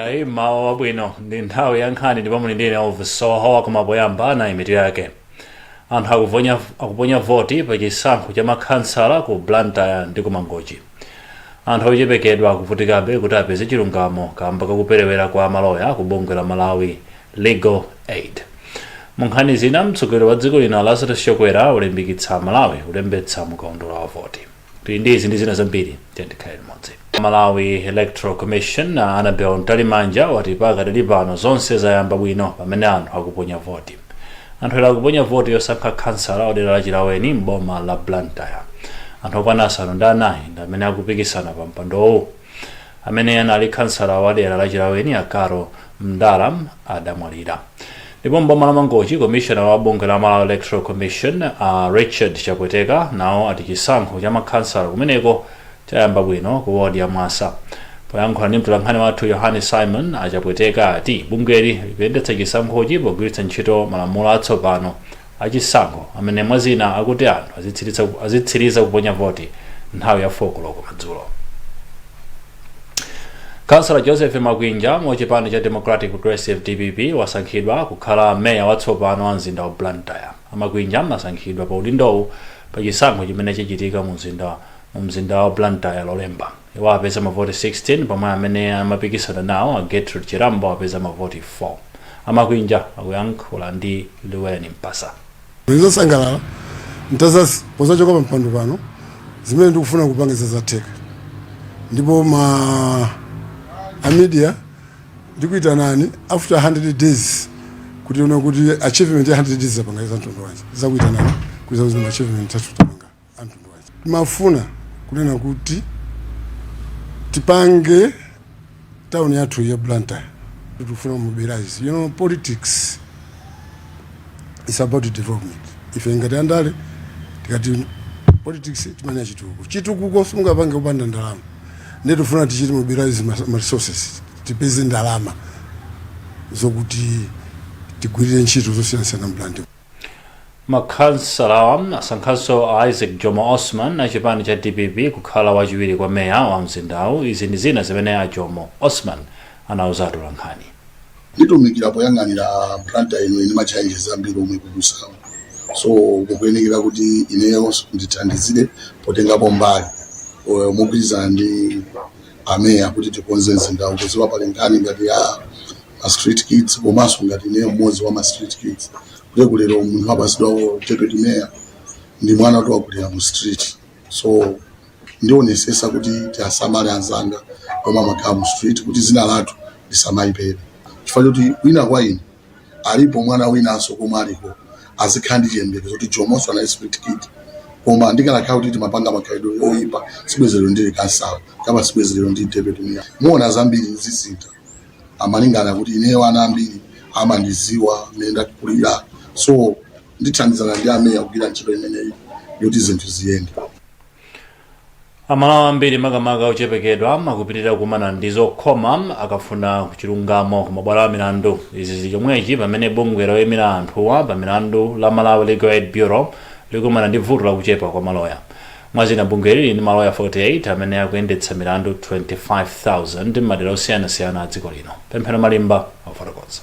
Ai mawa bwino ndi nthawi ya nkhani ndipo muli ndine ovusowa kumapoyamba na imitu yake. Anthu akuponya voti pa chisankho cha makhansala ku Blantyre ndi ku Mangochi. Anthu ochepekedwa akuvutikabe kuti apeze chilungamo kamba kakuperewera kwa maloya ku bungwe la Malawi Legal Aid. Mu nkhani zina mtsogoleri wa dziko lino Lazarus Chakwera ulimbikitsa Malawi kulembetsa mkaundula wa voti. Ndi izi ndi zina zambiri tiyandikhalire limodzi. Malawi Electoral Commission Annabel Ntalimanja wati pakadali pano zonse zayamba bwino pamene anthu akuponya voti. Anthu akuponya voti yosankha khansala odera la Chilaweni m'boma la Blantyre. Anthu okwana asanu ndi anayi ndi amene akupikisana pa mpandowu. Amene anali khansala wa dera la Chilaweni Akaro Mdalam adamwalira. Ndipo m'boma la Mangochi commissioner wa bungwe la Malawi Electoral Commission Richard Chapweteka nawo ati chisankho cha makhansala kumeneko chayamba bwino ku wodi ya Mwasa. Poyankhula ndi mtolankhani wathu Yohane Simon Chapweteka ati bungweli likuyendetsa chisankhochi pogwiritsa ntchito malamulo atsopano achisankho amene mwazina akuti anthu azitsiriza kuponya voti nthawi ya 4 koloko madzulo. Councillor Joseph Makwinja mu chipani cha Democratic Progressive DPP wasankhidwa kukhala meya watsopano wa mzinda wa Blantyre. Makwinja asankhidwa pa udindowu pa chisankho chimene chichitika mu mzinda wa Blantyre lolemba. Iwo apeza mavoti 16 pomwe amene amapikisana nawo Gertrude Chirambo apeza mavoti 4. Makwinja akuyankhula ndi Luweni Mpasa. Ndizosangalala ntazasi pozachoka pa mpando pano zimene ndikufuna kupangiza zatheka. Ndipo media ndikuita nani after 100 days kuti una kuti achievement ya 100 days zapangiza ntondo wanje zakuita nani kuza uzima achievement tatutanga antondo wanje mafuna kunena kuti tipange town yathu ya Blantyre tikufuna mobilize. You know, politics is about development. If ngati andale tikati politics timanya chitukuko sungapange kupanda ndalama. Neto funa tichiti mobilize resources tipeze ndalama zokuti tigwirire ntchito zosiyana Blantyre. Makhansala asankhanso Isaac Jomo Osman na chipani cha DPP kukhala wachiwiri kwa meya wa mzindawu. Izi ndi zina zimene Jomo Osman anawuza atolankhani. Nditumikira poyang'anira Blantyre ino ine machallenges ambiri omwe kudusawo. So kukuyenekera kuti ineyo ndithandizire potengapo mbali mogwirizana ndi ameya kuti tikonze mzindawu kuziwa pali nkhani ngati ya street kids komanso ngati ineyo mmodzi wa street kids. Kulero munthu apasidwawo deputy mayor ndi mwana wakulira mu street. So ndionesesa kuti tiasamale anzanga omwe amakhala mu street kuti zina lathu lisamayipere. Chifukwa kuti wina kwa ine alipo mwana winanso komwe aliko azikhala ndi chiyembekezo kuti Jomonso ana street kid koma ndikanakhala kuti timapanga makhalidwe oyipa sibwezero ndili kansala kama sibwezero ndi deputy mayor. Muona zambiri zisintha amalingana kuti ineyo ana ambiri amandiziwa nenda kulira. So ndithandizana ndi ameya kugwira ntchito imeneyi yoti zinthu ziyende. Amalawi ambiri makamaka ochepekedwa akupitirira kukumana ndi zokhoma akafuna kuchilungamo ku mabwalo a milandu. Izi zili chomwechi pamene bungwe loyimira anthuwa pa milandu la Malawi Legal Aid Bureau likumana ndi vuto lakuchepa kwa maloya. Mwazina bungweli lili ndi maloya 48 amene akuyendetsa milandu 25,000 m'madera osiyanasiyana a dziko lino. Pemphero Malimba wafotokoza.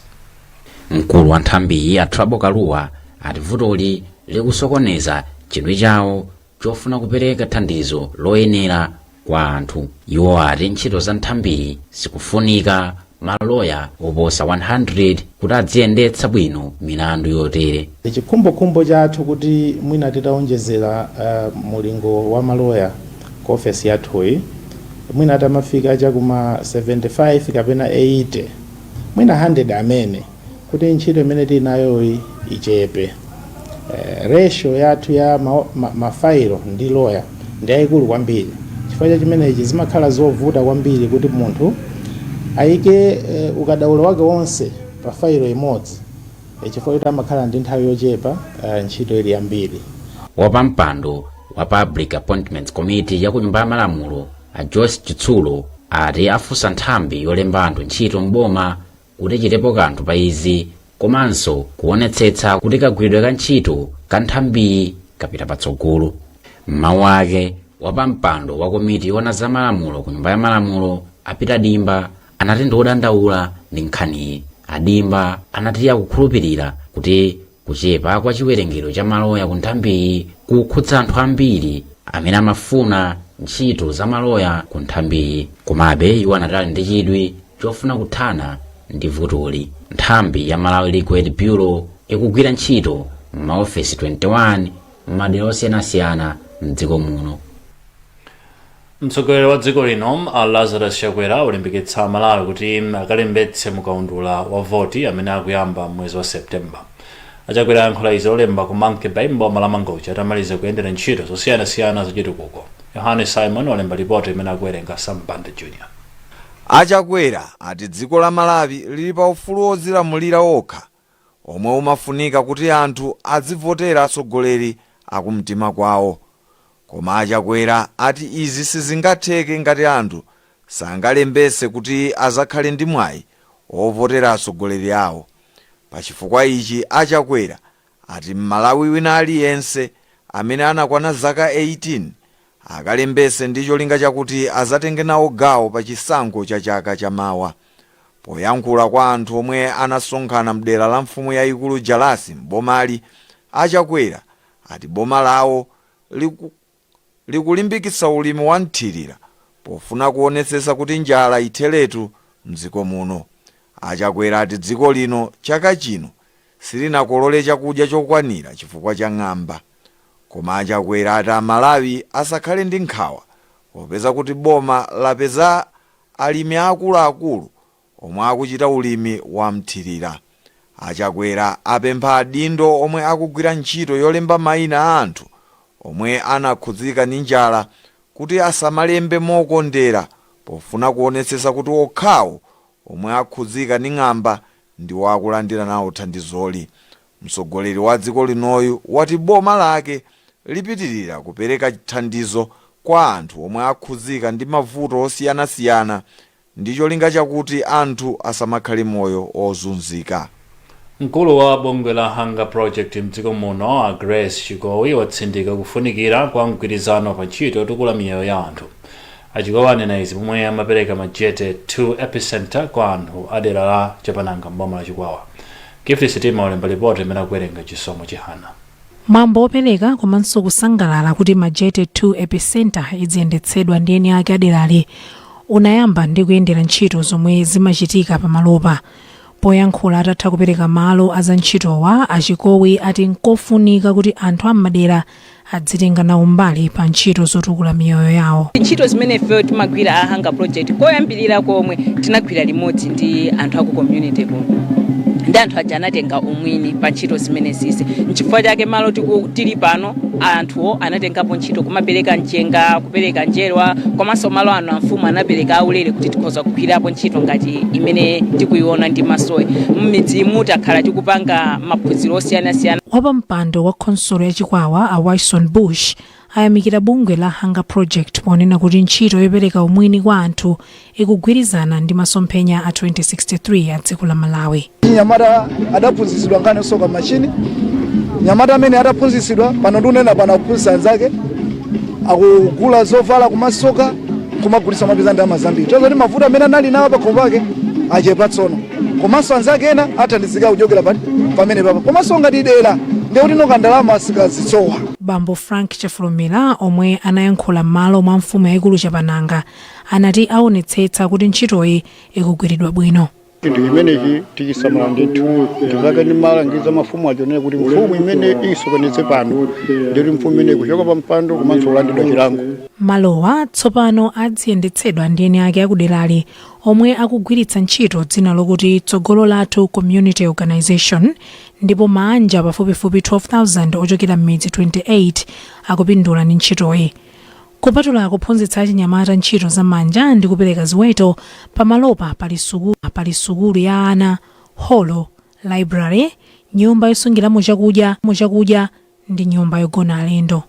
Mkulu wa nthambi ya Trabo Kaluwa ati vutoli likusokoneza chidwi chawo chofuna kupereka thandizo loyenera kwa anthu. Iwo ati ntchito za nthambi zikufunika maloya oposa 100 kuti adziyendetsa bwino milandu yotere. Chikhumbokhumbo chathu kuti mwina titaonjezera mulingo wa maloya ku ofesi yathuyi mwina tamafika chakuma 75 kapena 80 mwina 100 amene kuti ntchito imene tinayo ichepe. Ratio yathu ya mafailo ndi loya ndi yayikulu kwambiri. Chifukwa chimenechi zimakhala zovuta kwambiri kuti munthu ayike ukadaulo wake wonse pa failo imodzi. Chifukwa kuti amakhala ndi nthawi yochepa ntchito ili yambiri. Wapampando wa Public Appointments Committee ya ku Nyumba ya Malamulo Joyce Chitsulo ati afunsa nthambi yolemba anthu ntchito mboma kuti chitepo kanthu pa izi komanso kuonetsetsa kuti kagwiridwe ka ntchito ka nthambi kapita patsogolo. Mawu ake wapampando wa komiti yona za malamulo ku Nyumba ya Malamulo apita dimba anati ndi odandaula ndi nkhaniyi. Adimba anati akukhulupirira kuti kuchepa kwa chiwerengero cha maloya ku nthambiyi kukhudza anthu ambiri amene amafuna ntchito za maloya ku nthambiyi. Komabe iwo anatali ndi chidwi chofuna kuthana ndi vutoli. Nthambi ya Malawi Legal Aid Bureau ikugwira ntchito m'maofesi 21 m'madera osiyanasiyana m'dziko muno. Mtsogoleri wa dziko lino a Lazarus Chakwera walimbikitsa Malawi kuti akalembetse mukaundula wa voti amene akuyamba mwezi wa Septemba. Achakwera ayankhula izi olemba ku Monkey Bay mboma la Mangochi atamaliza kuyendera ntchito zosiyanasiyana zachitukuko. Yohane Simon walemba ripoti imene akuwerenga Sambande Junior. Achakwera ati dziko la Malawi lili pa ufulu odzilamulira okha omwe umafunika kuti anthu azivotera atsogoleri akumtima kwawo. Koma Achakwera ati izi sizingatheke ngati anthu sangalembese kuti azakhale ndi mwayi ovotera atsogoleri awo. Pachifukwa ichi Achakwera ati Malawi wina aliyense amene anakwana zaka 18 akalembese ndi cholinga chakuti azatenge nawo gawo pa chisankho cha chaka chamawa. Poyankhula kwa anthu omwe anasonkhana mdera la mfumu yayikulu Jalasi m'bomali, Achakwera ati boma lawo likulimbikitsa ulimi wa nthirira pofuna kuonetsetsa kuti njala itheretu mdziko muno. Achakwera ati dziko lino chaka chino silinakolole chakudya chokwanira chifukwa cha ng'amba. Koma Achakwera ati Amalawi asakhale ndi nkhawa popeza kuti boma lapeza alimi akuluakulu omwe akuchita ulimi wa mthirira. Achakwera apempha adindo omwe akugwira ntchito yolemba mayina a anthu omwe anakhudzika ndi njala kuti asamalembe mokondera pofuna kuonetsetsa kuti okhawo omwe akhudzika ndi ng'amba ndiwo akulandira nawo thandizoli. Mtsogoleri wa dziko linoyu wati boma lake lipitirira kupereka thandizo kwa anthu omwe akhudzika ndi mavuto osiyanasiyana ndi cholinga chakuti anthu asamakhale moyo ozunzika. Mkulu wa bungwe la Hunger Project mdziko muno a Grace Chikowi watsindika kufunikira kwa mgwirizano pa ntchito yotukula miyoyo ya anthu. Achikowi anena izi pomwe amapereka majete 2 epicenter kwa anthu adera la Chapananga mboma la Chikwawa. Gift Sitima walemba ripoti imene akuwerenga Chisomo Chihana. Mwambo opereka komanso kusangalala kuti majete 2 epicenter iziyendetsedwa ndi eni ake aderali unayamba ndi kuyendera ntchito zomwe zimachitika pamalopa. Poyankhula atatha kupereka malo azantchitowa, Achikowi ati nkofunika kuti anthu ammadera adzitenga nawo mbali pa ntchito zotukula miyoyo yawo. Ntchito zimene ife timagwira a Hunger Project koyambirira komwe tinagwira limodzi ndi anthu aku community kuno. Ndi anthu aja anatenga umwini pa ntchito zimene zizi. N'chifukwa chake malo tili pano anthuwo anatengapo ntchito kumapereka mchenga, kupereka njerwa, komanso malo ano amfumu anapereka aulere kuti tikhoza kugwirapo ntchito ngati imene tikuiona ndi masoyi. M'midzi mu takhala tikupanga maphunziro osiyanasiyana. Wapampando wa khonsolo ya Chikwawa a Wyson Bush ayamikira bungwe la Hunger Project ponena kuti ntchito yopereka umwini kwa anthu ikugwirizana ndi masomphenya a 2063 a dziko la Malawi. Nyamata adaphunzitsidwa ngane soka machine. Nyamata amene adaphunzitsidwa pano ndunena pano kuphunzitsa anzake akugula zovala kumasoka kumagulitsa mapeza ndalama zambiri. Tozo ndi mavuto amene anali nawo pa khomo pake achepa tsono. Komanso anzake ena athandizika kuchokera pamene papa. Komanso ngati dera ndekuti noka ndalama sikazitsowa. Bambo Frank Chefulumira omwe anayankhula malo mwa mfumu yayikulu Chapananga anati aonetsetsa kuti ntchitoyi ikugwiridwa bwino. Ndi imenechi tichisamala ndithu ndizake ndi malangizo mafumu achonera kuti mfumu imene isokonetse pano ndiri mfumu imene kuchoka pa mpando komanso kulandidwa chilango. Malowa tsopano adziyendetsedwa ndi eni ake akuderali omwe akugwiritsa ntchito dzina lokuti Tsogolo Lathu Community Organization, ndipo manja pafupifupi 12,000 ochokera m'midzi 28 akupindula ndi ntchitoyi. Kupatula kuphunzitsa achinyamata ntchito za manja ndi kupereka ziweto, pamalopa pali sukulu ya ana, holo, library, nyumba yosungiramo chakudya ndi nyumba yogona alendo.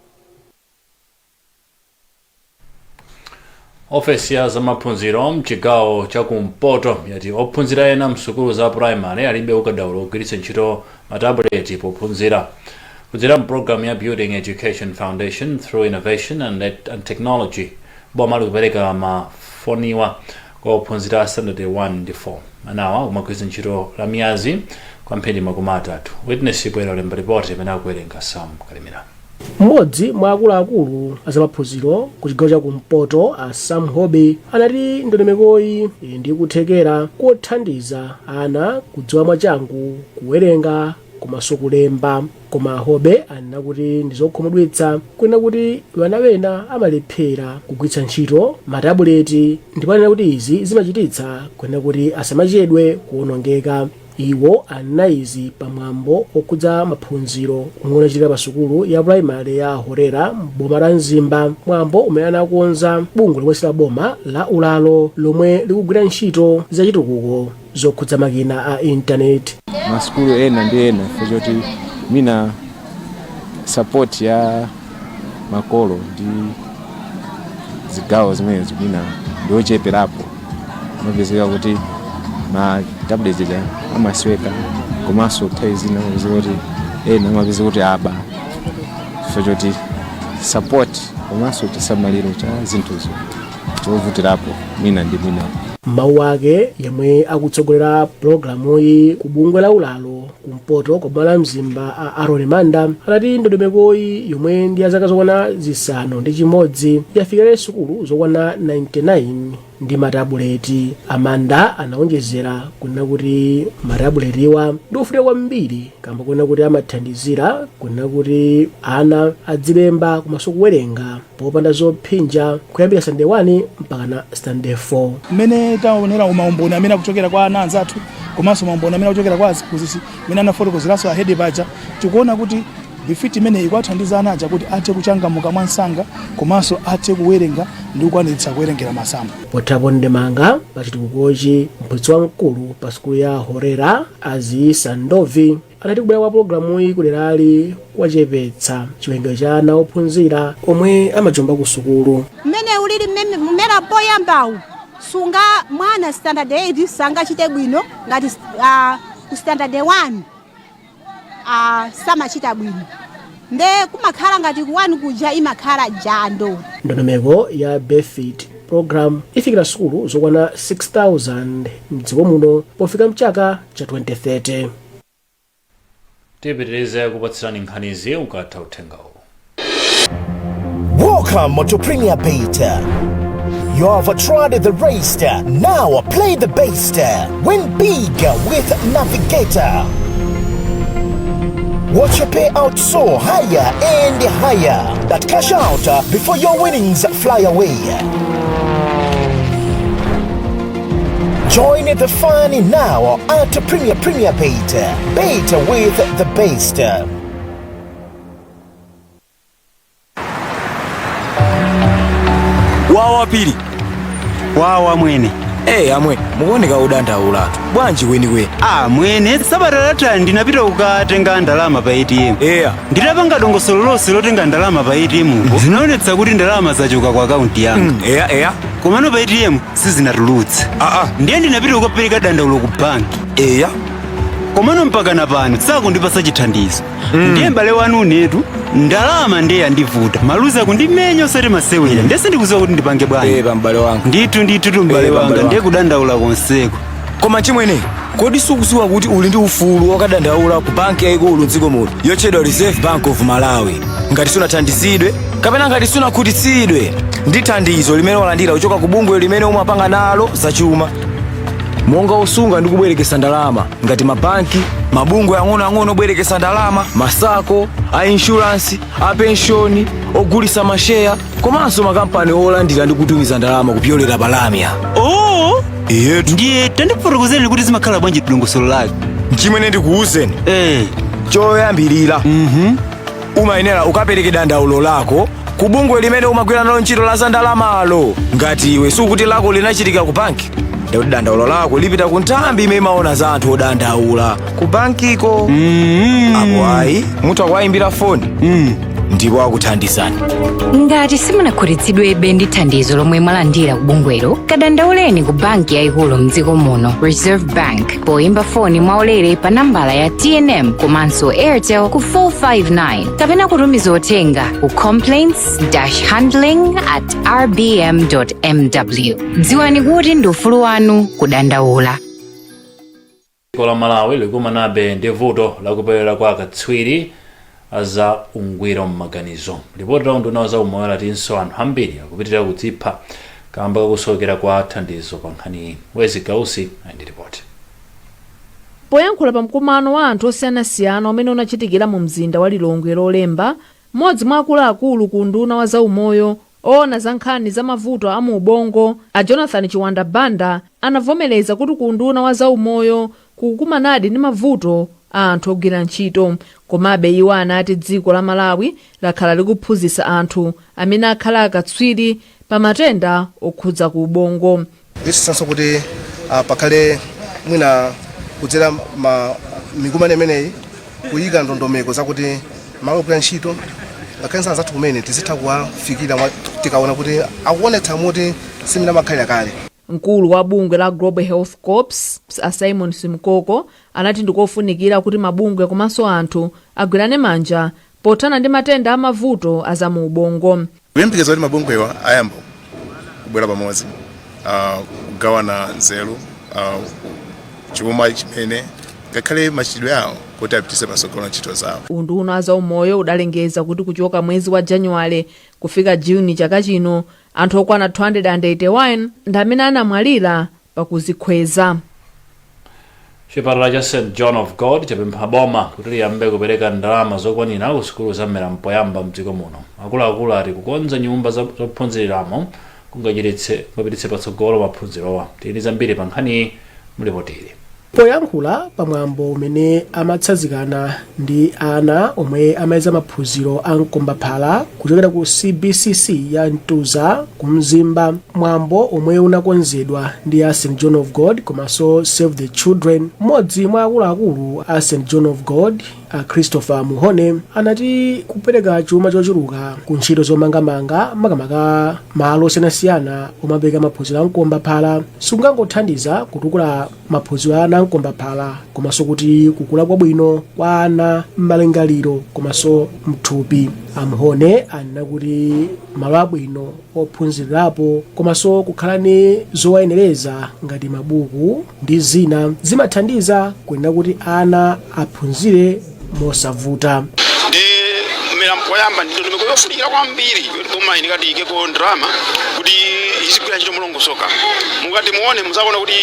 Ofesi ya zamaphunziro mchigawo chakumpoto yati ophunzira ena msukulu za primary alibe ukadaulo ogwiritsa ntchito matabuleti pophunzira. Kudzera program ya Building Education Foundation through Innovation and Technology, boma likupereka mafoniwa kwa ophunzira a standard 1 ndi 4 anawa kumagwiritsa ntchito la miyezi kwa mphindi makumi atatu. Witness ibwera ulemba ripoti imene akuwerenga Sam Kalimira. Mmodzi mwa akuluakulu azamaphunziro ku chigawo cha kumpoto a Sam Hobe anati ndondomekoyi ndi kuthekera kothandiza ana kudziwa mwachangu kuwerenga komanso kulemba. Koma Hobe anena kuti ndi zokhumudwitsa kunena kuti vana wena amalephera kugwiritsa ntchito matabuleti, ndipo anena kuti izi zimachititsa kunena kuti asamachedwe kuwonongeka. Iwo anena izi pamwambo okhudza maphunziro omwe unachitika pa sukulu ya primary ya Horera m'boma la Mzimba, mwambo umene anakonza bungwe lomwe la boma la Ulalo lomwe likugwira ntchito zachitukuko zokhudza makina a intaneti. Masukulu ena ndi ena fozoti mina support ya makolo ndi zigawo zimene zimina ndiocheperapo mapezeka kuti ma tablet ja amasweka komanso nthawi zina mapezeka kuti ena mapezeka kuti aba fozoti support komanso chisamaliro cha zinthuzo chovutirapo mina ndi mina. Mawu ake yemwe akutsogolera programu iyi ku bungwe la Ulalo kumpoto kwa boma la Mzimba a Aaron Manda anati ndondomekoyi yomwe ndi ya zaka zokwana zisanu ndi chimodzi yafikira sukulu zokwana 99 ndi matabuleti. Amanda anaonjezera kunena kuti matabuletiwa ndi ofunika kwambiri kamba kunena kuti amathandizira kunena kuti ana adzilemba komanso kuwerenga popanda zophinja kuyambira standard 1 mpaka na standard 4. Mmene taonera umaumboni amene akuchokera kwa ana anzathu komanso maumboni amene akuchokera kwa aziphunzitsi mmene anafotokozeraso ahedi paja, tikuona kuti bifiti imene ikwathandiza ana aja kuti athe kuchangamuka mwansanga komanso athe kuwerenga ndi kukwaniritsa kuwerengera masamu. Pothapo ndemanga pa chitukukochi mphunzitsi wamkulu pa sukulu ya Horera Aziisa Ndovi anati kubwera kwa programu iyi kuderali kwachepetsa chiwerengero cha ana ophunzira omwe amajomba ku sukulu. Mmene ulili mmera poyambawu sunga mwana standard 8 sangachite bwino ngati ku standard 1 samachita bwino nde kumakhala ngati ku 1 kuja imakhala jando. Ndondomeko ya benefit program ifikira sukulu zokwana 6,000 mdziko muno pofika mchaka cha 2030. Tipitirize kupatsirani nkhanizi ukatha uthengawo. Welcome to Premier Beta. You have tried the race, now play the best. Win big with Navigator. Watch your payout soar higher and higher. That cash out before your winnings fly away. Join the fun now at Premier Beta. Beta with the best. Wawa pili wawa mwene amwe mukuoneka udandaula bwanji weniweni. Mwene sabatalata ndinapita kukatenga ndalama pa ATM. Nditapanga dongosolo lonse lotenga ndalama pa ATM zinaonetsa kuti ndalama zachoka kwa akaunti yanga. Komano pa ATM sizinatulutsa. Ndiye ndinapita kukapereka dandaulo ku banki. Komano mpaka napano sakundipasa chithandizo. Ndiye m'bale wanu unetu ndalama ndiye yandivuta maluza kundimenya osati masewera ndese ndikuziwa kuti ndipange bwanji. M'bale wanga ndithu m'bale wanga ndiye kudandaula konseko. Koma chimwene kodi sukuziwa kuti uli ndi ufulu wakadandaula ku banki yaikulu mdziko muno yotchedwa Reserve Bank of Malawi ngati sunathandizidwe kapena ngati sunakhutitsidwe ndi thandizo limene walandira kuchoka ku bungwe limene umapanga nalo zachuma monga usunga ndi kubwerekesa ndalama ngati mabanki, mabungwe ang'onoang'ono obwerekesa ndalama, masako, a insurance, a pensioni, ogulisa masheya, komanso makampani olandira ndi kutumiza ndalama kupyolera palamya. Ndiye tandifotokozeni kuti zimakhala bwanji dongosolo lake. Chimene ndikuwuzeni choyambirira umayenera ukapereke dandaulo lako ku bungwe limene umagwira nalo ntchito la za ndalamalo. Ngati iwe sukuti lako linachitika ku banki ndikuti dandaulo lako lipita ku nthambi imene imaona za anthu odandaula ku bankiko. Apo ayi munthu akuwayimbira foni ndipo akuthandizani. Ngati simunakhutitsidwebe ndi thandizo lomwe mwalandira ku bungwelo, kadandauleni ku banki yayikulu mdziko muno, Reserve Bank, poyimba foni mwaulere pa nambala ya TNM komanso Airtel ku 459 kapena kutumiza uthenga ku complaints-handling@rbm.mw. dziwani kuti ndi ufulu wanu kudandaula. Dziko la Malawi likumanabe ndi vuto lakupewera kwa akatswiri za ungwiro m'maganizo. Ripoti la unduna za umoyo latinso anthu ambiri akupitirira kudzipha kamba kakusokera kwa thandizo pa nkhani. Wezi Gausi ndi ripoti. Poyankhula pa mkumano wa anthu osiyanasiyana umene unachitikira mu mzinda wa Lilongwe lolemba, mmodzi mwa akuluakulu ku unduna wa za umoyo oona za nkhani za mavuto a mu ubongo a Jonathan Chiwanda Banda anavomereza kuti ku unduna wa za umoyo kukumanadi ndi mavuto a anthu ogwira ntchito, komabe iwo anati dziko la Malawi lakhala likuphunzitsa anthu amene akhala akatswiri pa matenda okhudza ku ubongo. Zisanso kuti pakhale mwina kudzera mikumano imeneyi kuyika ndondomeko zakuti malo ogwira ntchito ngakhale zathu kumene tizitha kuwafikira tikaona kuti akuonetsa moti simina makhalira kale. Mkulu wa bungwe la Global Health Corps a Simon Simkoko anati ndikofunikira kuti mabungwe komanso anthu agwirane manja pothana ndi matenda a mavuto a za mu ubongo. Kuyembekeza kuti mabungwewa ayamba kubwera pamodzi kugawana nzeru chuma chimene ngakhale machitidwe awo kuti apitise patsogolo ntchito zawo. Unduna wa za umoyo udalengeza kuti kuchoka mwezi wa Januwale kufika Juni chaka chino anthu okwana 281 ndi amene anamwalira pakuzikhweza. Chipatala cha St John of God chapempha boma kuti liyambe kupereka ndalama zokwanira ku sukulu za mmera mpoyamba mdziko muno. Akuluakulu ati kukonza nyumba zophunziramo kungapititse patsogolo maphunzirowa. Tili zambiri pa nkhani mulipotili. Poyankhula pamwambo umene amatsanzikana ndi ana omwe amayeza maphunziro a mkombaphala kuchokera ku CBCC ya Ntuza ku Mzimba, mwambo omwe unakonzedwa ndi a St John of God komanso Save the Children, mmodzi mwa akuluakulu a St John of God a Christopher Muhone anati kupereka chuma chochuluka ku ntchito zomangamanga makamaka malo osiyanasiyana omapeka maphunziro a mkombaphala sungangothandiza kutukula maphunziro ana mkombaphala komanso kuti kukula kwabwino kwa ana m'malingaliro komanso mthupi. Amuhone anena kuti malo abwino ophunzirirapo komanso kukhala ni zowayenereza ngati mabuku ndi zina zimathandiza kuyenera kuti ana aphunzire mosavuta. Mmera mpoyamba ndi ndondomeko yofunikira kwambiri yoti boma inikati ikeko ndalama kuti izigwira ntchito molongosoka. Mukati muone muzaona kuti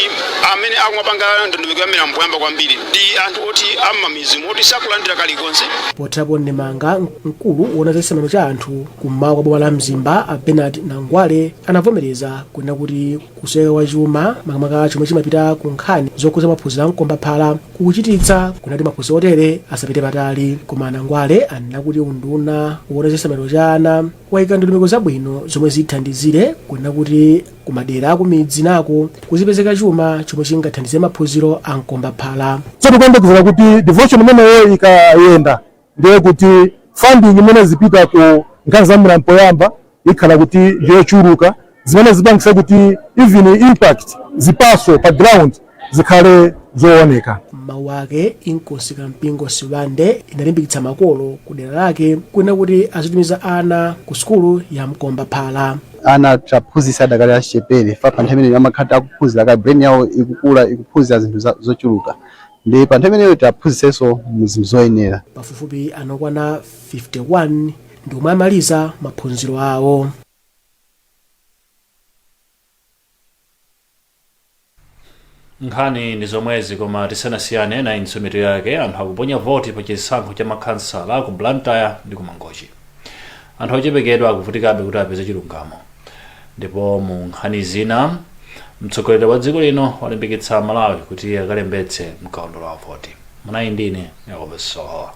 amene akumapanga ndondomeko ya mmera mpoyamba kwambiri ndi anthu oti am'mamizi moti sakulandira kalikonse. Potherapo ndemanga mkulu wona chisamaliro cha anthu kummawa kwa boma la Mzimba a Bernard Nangwale anavomereza kuyenera kuti kuseka kwa chuma makamaka chomwe chimapita ku nkhani zokhuza maphunziro a mkombaphala kukuchititsa kunati maphunziro otere asapite patali. Koma Nangwale anena kuti unduna wona chisamaliro cha ana wayika ndondomeko zabwino zomwe zithandizire kuyenera kuti kumadera akumidzi nako kuzipezeka chuma chomwe chingathandize maphunziro a mkombaphala. Tikuyembekeza kuti devotion imeneyo ikayenda ndiye kuti funding imene zipita ku nkhani za mmera mpoyamba ikhala kuti ndiyochuluka zimene zipangisa kuti even impact zipaso pa ground zikhale zooneka. Mawu ake Inkosi Kampingo Siwande inalimbikitsa makolo ku dera lake kuyenera kuti azitumiza ana ku sukulu ya mkombaphala. Ana taphunzitsa adakali achepere fa pa nthawi imeneyo amakhala akuphunzira ka brain yawo ikukula ikuphunzira zinthu zochuluka ndi pa nthawi imeneyo taphunzitsenso mu zinthu zoyenera. Pafupifupi anokwana 51 ndi omwe amaliza maphunziro awo. Nkhani ndi zomwezi koma tisanasiyane na insumitu yake anthu akuponya voti pa chisankho cha makhansala ku Blantyre ndi ku Mangochi. Anthu ochepekedwa akuvutikabe kuti apeze chilungamo. Ndipo mu nkhani zina mtsogoleri wa dziko lino walimbikitsa Malawi kuti akalembetse mkaundula wa voti. Munayi ndine Yakobo Soho.